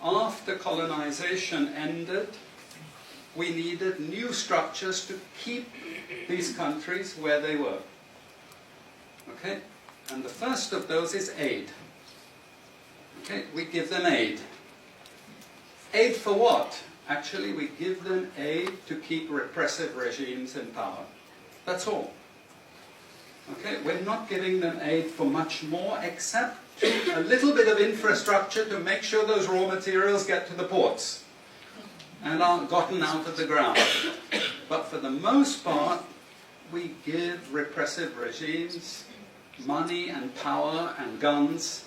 after colonization ended, we needed new structures to keep these countries where they were. Okay? And the first of those is aid. Okay? We give them aid. Aid for what? Actually, we give them aid to keep repressive regimes in power. That's all. Okay? We're not giving them aid for much more, except to a little bit of infrastructure to make sure those raw materials get to the ports and aren't gotten out of the ground. But for the most part, we give repressive regimes money and power and guns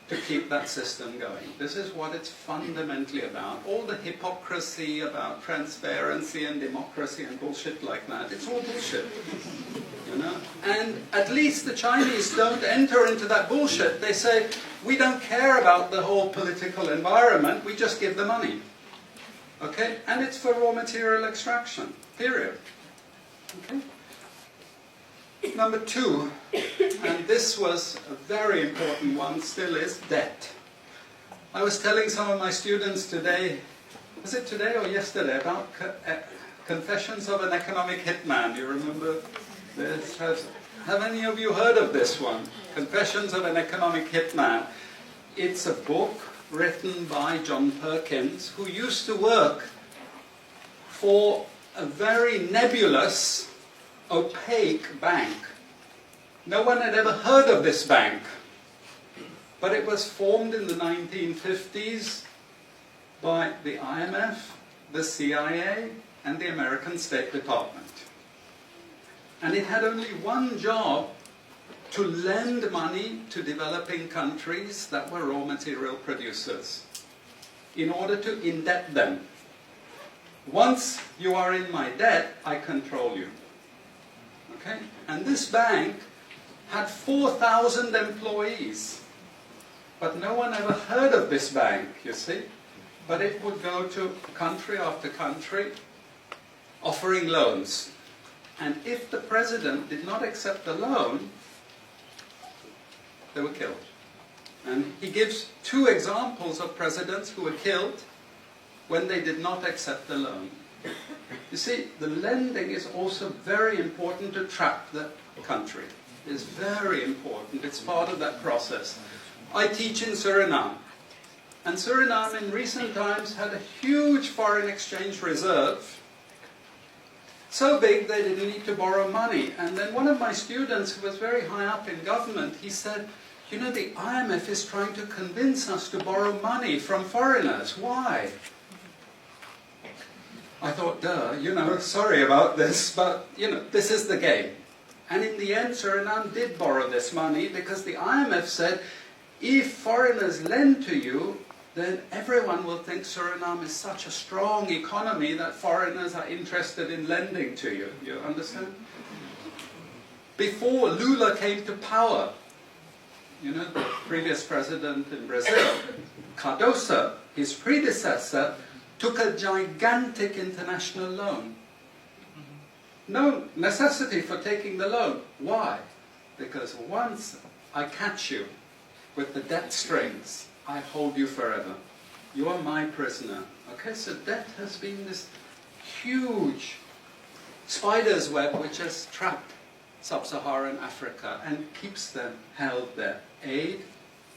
to keep that system going. This is what it's fundamentally about. All the hypocrisy about transparency and democracy and bullshit like that, it's all bullshit. You know? And at least the Chinese don't enter into that bullshit. They say, we don't care about the whole political environment, we just give the money. Okay? And it's for raw material extraction, period. Okay? Number two, and this was a very important one, still is debt. I was telling some of my students today, was it today or yesterday, about Confessions of an Economic Hitman. Do you remember this? Have any of you heard of this one? Confessions of an Economic Hitman. It's a book written by John Perkins, who used to work for a very nebulous, opaque bank. No one had ever heard of this bank, but it was formed in the 1950s by the IMF, the CIA, and the American State Department. And it had only one job: to lend money to developing countries that were raw material producers in order to indebt them. Once you are in my debt, I control you. Okay? And this bank had 4,000 employees. But no one ever heard of this bank, you see. But it would go to country after country offering loans. And if the president did not accept the loan, they were killed. And he gives two examples of presidents who were killed when they did not accept the loan. You see, the lending is also very important to trap the country. It's very important. It's part of that process. I teach in Suriname. And Suriname in recent times had a huge foreign exchange reserve. So big they didn't need to borrow money. And then one of my students, who was very high up in government, he said, you know, the IMF is trying to convince us to borrow money from foreigners. Why? I thought, duh, you know, sorry about this, but, you know, this is the game. And in the end, Suriname did borrow this money because the IMF said, if foreigners lend to you, then everyone will think Suriname is such a strong economy that foreigners are interested in lending to you. You understand? Before Lula came to power, you know, the previous president in Brazil, Cardoso, his predecessor, took a gigantic international loan. No necessity for taking the loan. Why? Because once I catch you with the debt strings, I hold you forever. You are my prisoner. Okay, so debt has been this huge spider's web which has trapped sub-Saharan Africa and keeps them held there. Aid,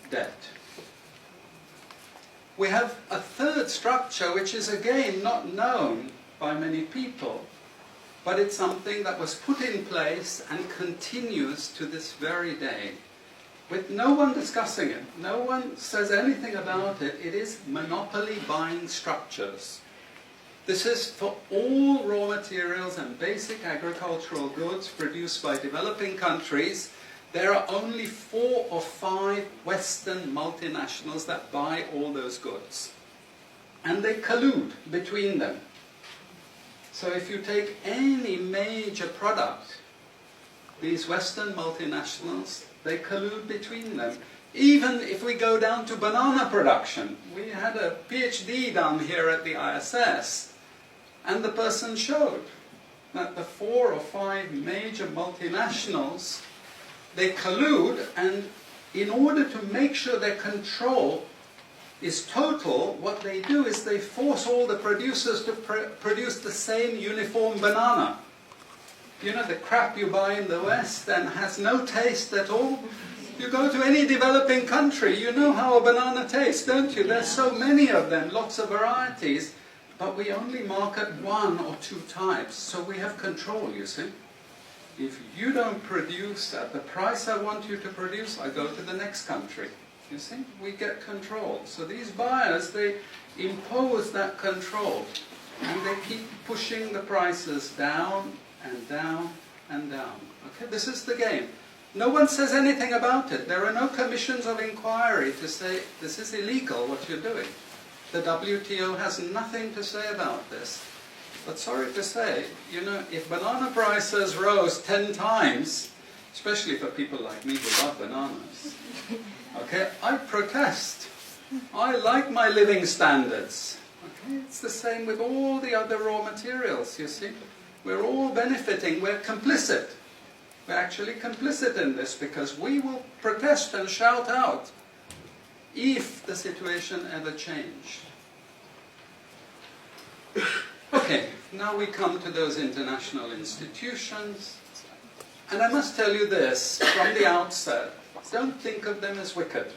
debt. We have a third structure which is again not known by many people, but it's something that was put in place and continues to this very day, with no one discussing it. No one says anything about it. It is monopoly buying structures. This is for all raw materials and basic agricultural goods produced by developing countries. There are only 4 or 5 Western multinationals that buy all those goods. And they collude between them. So if you take any major product, these Western multinationals, they collude between them. Even if we go down to banana production, we had a PhD done here at the ISS, and the person showed that the 4 or 5 major multinationals, they collude, and in order to make sure they control is total, what they do is they force all the producers to produce the same uniform banana. You know, the crap you buy in the West and has no taste at all. You go to any developing country, you know how a banana tastes, don't you? There's so many of them, lots of varieties, but we only market 1 or 2 types, so we have control, you see. If you don't produce at the price I want you to produce, I go to the next country. You see, we get control. So these buyers, they impose that control, and they keep pushing the prices down and down and down. Okay, this is the game. No one says anything about it. There are no commissions of inquiry to say, this is illegal, what you're doing. The WTO has nothing to say about this. But sorry to say, you know, if banana prices rose 10 times, especially for people like me who love bananas, okay, I protest. I like my living standards. Okay, it's the same with all the other raw materials, you see. We're all benefiting, we're complicit. We're actually complicit in this because we will protest and shout out if the situation ever changed. Okay, now we come to those international institutions. And I must tell you this from the outset, don't think of them as wicked.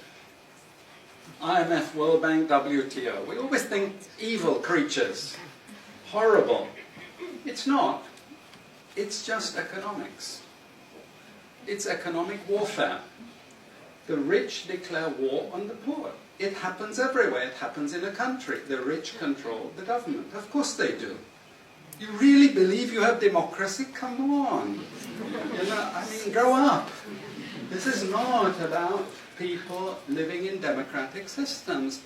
IMF, World Bank, WTO. We always think evil creatures, horrible. It's not. It's just economics. It's economic warfare. The rich declare war on the poor. It happens everywhere. It happens in a country. The rich control the government. Of course they do. You really believe you have democracy? Come on. You know, I mean, grow up. This is not about people living in democratic systems.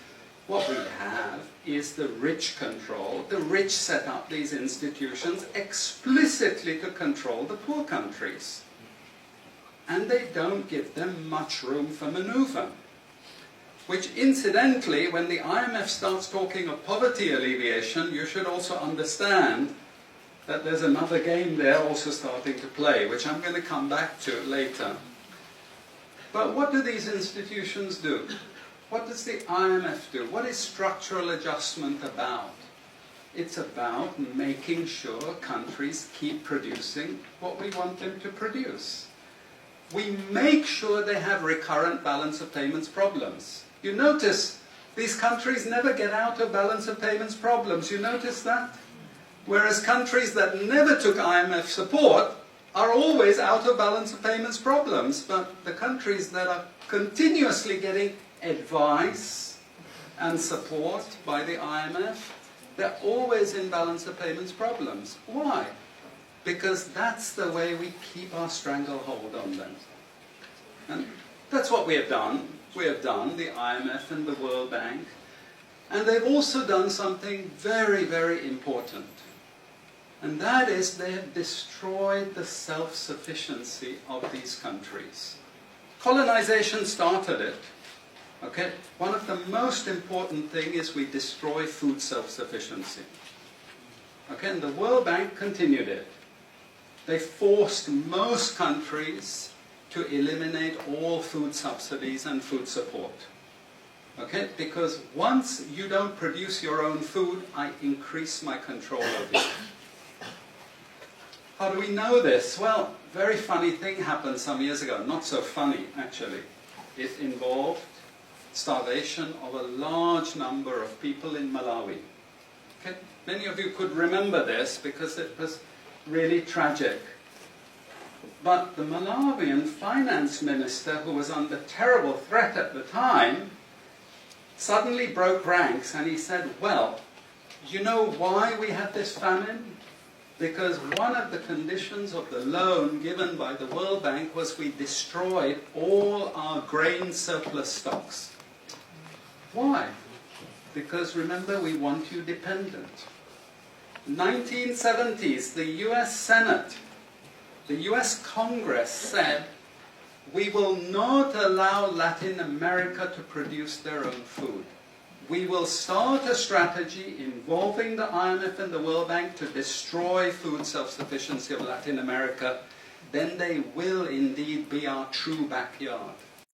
What we have is the rich control. The rich set up these institutions explicitly to control the poor countries. And they don't give them much room for maneuver. Which incidentally, when the IMF starts talking of poverty alleviation, you should also understand that there's another game there also starting to play, which I'm going to come back to later. But what do these institutions do? What does the IMF do? What is structural adjustment about? It's about making sure countries keep producing what we want them to produce. We make sure they have recurrent balance of payments problems. You notice these countries never get out of balance of payments problems. You notice that? Whereas countries that never took IMF support are always out of balance of payments problems. But the countries that are continuously getting advice and support by the IMF, they're always in balance of payments problems. Why? Because that's the way we keep our stranglehold on them. And that's what we have done. We have done, the IMF and the World Bank. And they've also done something very, very important. And that is they have destroyed the self-sufficiency of these countries. Colonization started it. Okay? One of the most important things is we destroy food self-sufficiency. Okay? And the World Bank continued it. They forced most countries to eliminate all food subsidies and food support. Okay? Because once you don't produce your own food, I increase my control over you. How do we know this? Well, very funny thing happened some years ago. Not so funny, actually. It involved starvation of a large number of people in Malawi. Okay? Many of you could remember this because it was really tragic. But the Malawian finance minister, who was under terrible threat at the time, suddenly broke ranks and he said, well, you know why we had this famine? Because one of the conditions of the loan given by the World Bank was we destroyed all our grain surplus stocks. Why? Because remember, we want you dependent. 1970s, the US Senate, the US Congress said, we will not allow Latin America to produce their own food. We will start a strategy involving the IMF and the World Bank to destroy food self-sufficiency of Latin America. Then they will indeed be our true backyard.